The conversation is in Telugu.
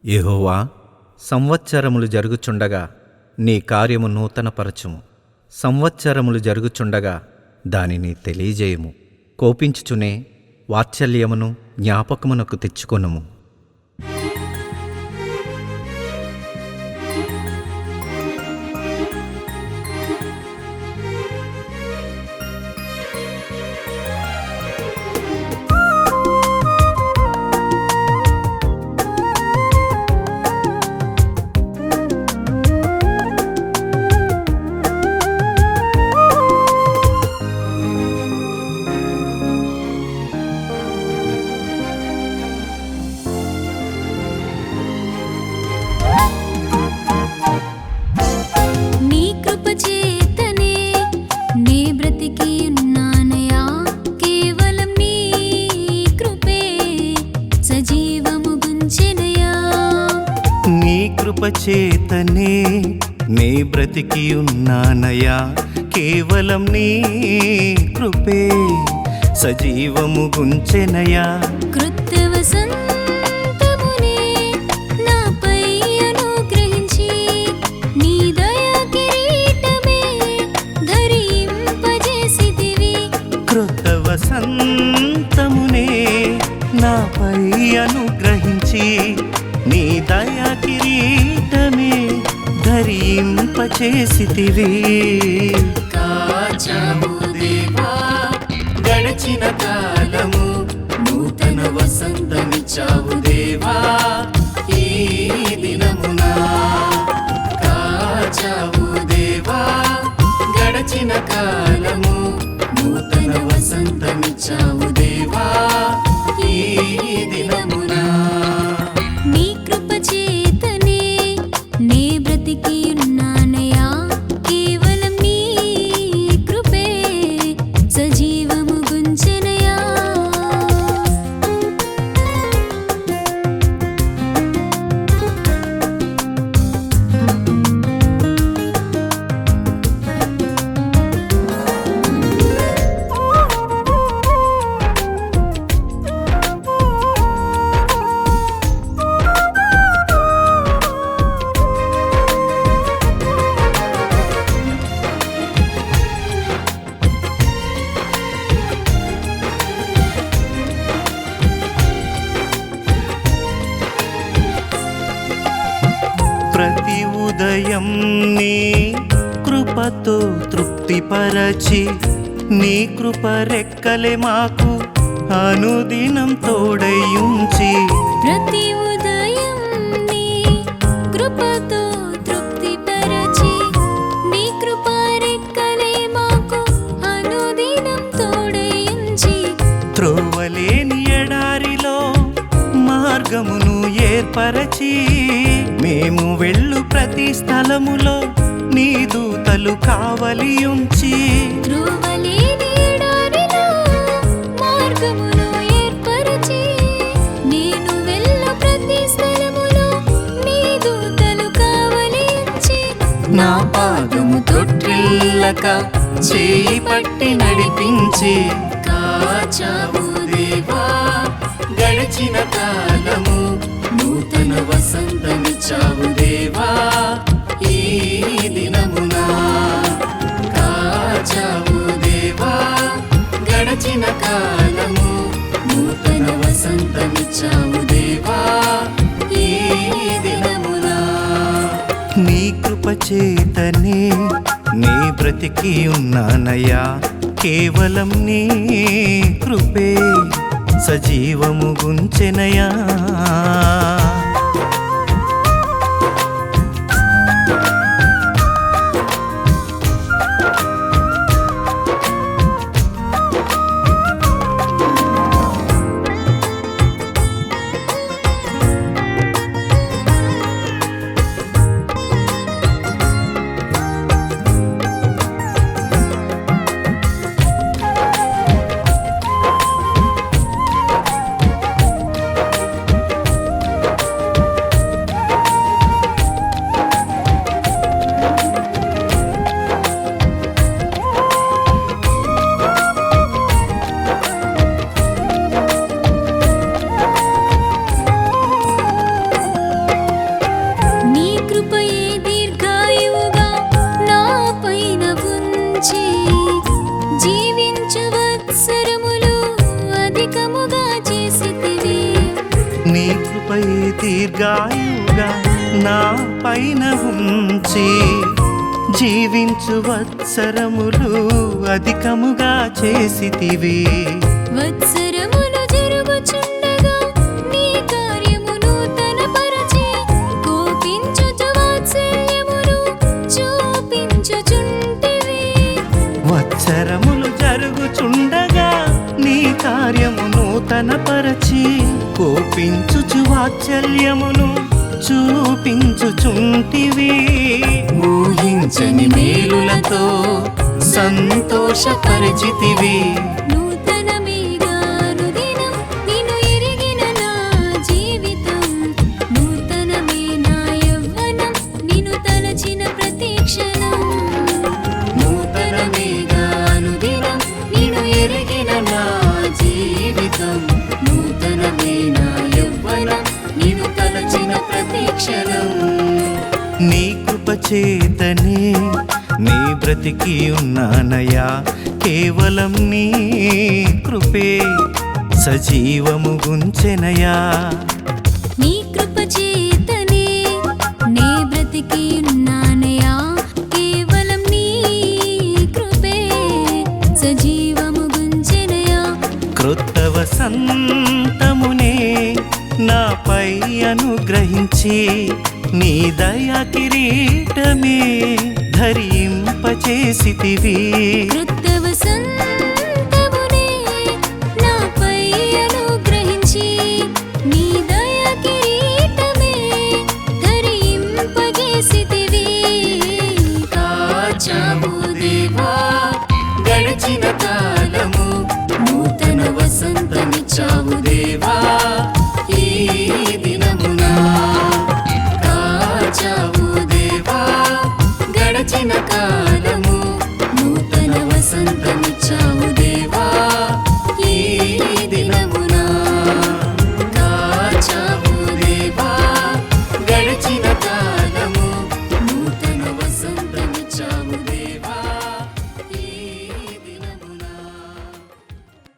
యెహోవా, సంవత్సరములు జరుగుచుండగా నీ కార్యము నూతనపరచుము. సంవత్సరములు జరుగుచుండగా దానిని తెలియజేయుము. కోపించుచునే వాత్సల్యమును జ్ఞాపకమునకు తెచ్చుకొనుము. నీ కృప చేతనే నే బ్రతికి ఉన్నానయా, కేవలం నీ కృపే సజీవము గుంచెనయా. నీ కృప చేతనే నే బ్రతికి ఉన్నానయా, కేవలం నీ కృపే సజీవము గుంచెనయా. కృత్త వసంతమునే నాపై అనుగ్రహించి నీ దయా కిరీటమే ధరింపజేసితివి. కృత వసంతమునే నాపై అనుగ్రహించి నీ దయా కిరీటమే ధరింపచేసితివి. కాచావు దేవా గడచిన కాలము, నూతన వసంతమిచ్చావు దేవా ఈ దినమున. కాచావు దేవా గడచిన కాలము, నూతన వసంతమిచ్చావు దేవా ఈ దినమున. నీ కృప చేతనే నే బ్రతికి ఉన్నానయా, కేవలం నీ కృపే సజీవము గుంచెనయా. ప్రతి ఉదయం నీ కృపతో తృప్తిపరచి, నీ కృప రెక్కలే మాకు అనుదినం తోడయుంచి. ప్రతి ఉదయం నీ కృపతో తృప్తిపరచి, నీ కృప రెక్కలే మాకు అనుదినం తోడయుంచి. త్రోవలేని ఎడారిలో మార్గమును ఏర్పరచి, మేము వెళ్ళు ప్రతి స్థలములో నీ దూతలు కావలియుంచి. త్రోవలేని ఎడారిలో మార్గమును ఏర్పరచి, నేను వెళ్ళ ప్రతి స్థలములో నీ దూతలు కావలియుంచి. నా పాదము తొట్టిల్లక చేయి పట్టి నడిపించి. కాచావు దేవా గడచిన కాలము, నూతన వసంతమిచ్చావు దేవా ఈ దినమున. కాచావు దేవా గడచిన కాలము, నూతన వసంతమిచ్చావు దేవా ఈ దినమున. నీ కృప చేతనే నీ బ్రతికి ఉన్నానయ్యా, కేవలం నీ కృపే సజీవము గుంచెనయా. కృపై దీర్ఘాయుగా నా పైన ఉంచి జీవించు వత్సరములు అధికముగా చేసితివి. వత్సరములు జరుగుచుండగా నీ కార్యము నూతనపరచి కోపించుచు వాత్సల్యమును చూపించుచుంటివి. వత్సరములు జరుగుచుండగా నీ కార్యము నూతనపరచి కోపించుచు వాత్సల్యమును చూపించుచుంటివి. ఊహించని మేలులతో సంతోషపరిచితివి. నూతనమేగా అనుదినం నిన్ను ఎరిగిన నా జీవితం. నూతనమే నా యవ్వనం నిన్ను తలచిన ప్రతి క్షణం. నూతనమేగా అనుదినం నిన్ను ఎరిగిన నా జీవితం. నూతనమే నా యవ్వనం నిన్ను తలచిన ప్రతి క్షణం. నీ కృప చేతనే నీ బ్రతికి ఉన్నానయ్యా. కేవలం నీ కృపే సజీవము గుంచెనయా. నీ కృప చేతనే నే బ్రతికి ఉన్నానయ్యా. కేవలం నీ కృపే సజీవము గుంచెనయా. క్రొత్త వసంతమునే నాపై అనుగ్రహించి నీ దయా కిరీటమే ధరింపచేసితివి. కృత్త వసంతమునే నాపై అనుగ్రహించి నీ దయ కిరీటమే ధరింపజేసితివి. కాచావు దేవా గడచిన కాలము. నూతన వసంతమిచ్చావు దేవా ఈ దినమున. కాచావు దేవా గడచిన కాలము.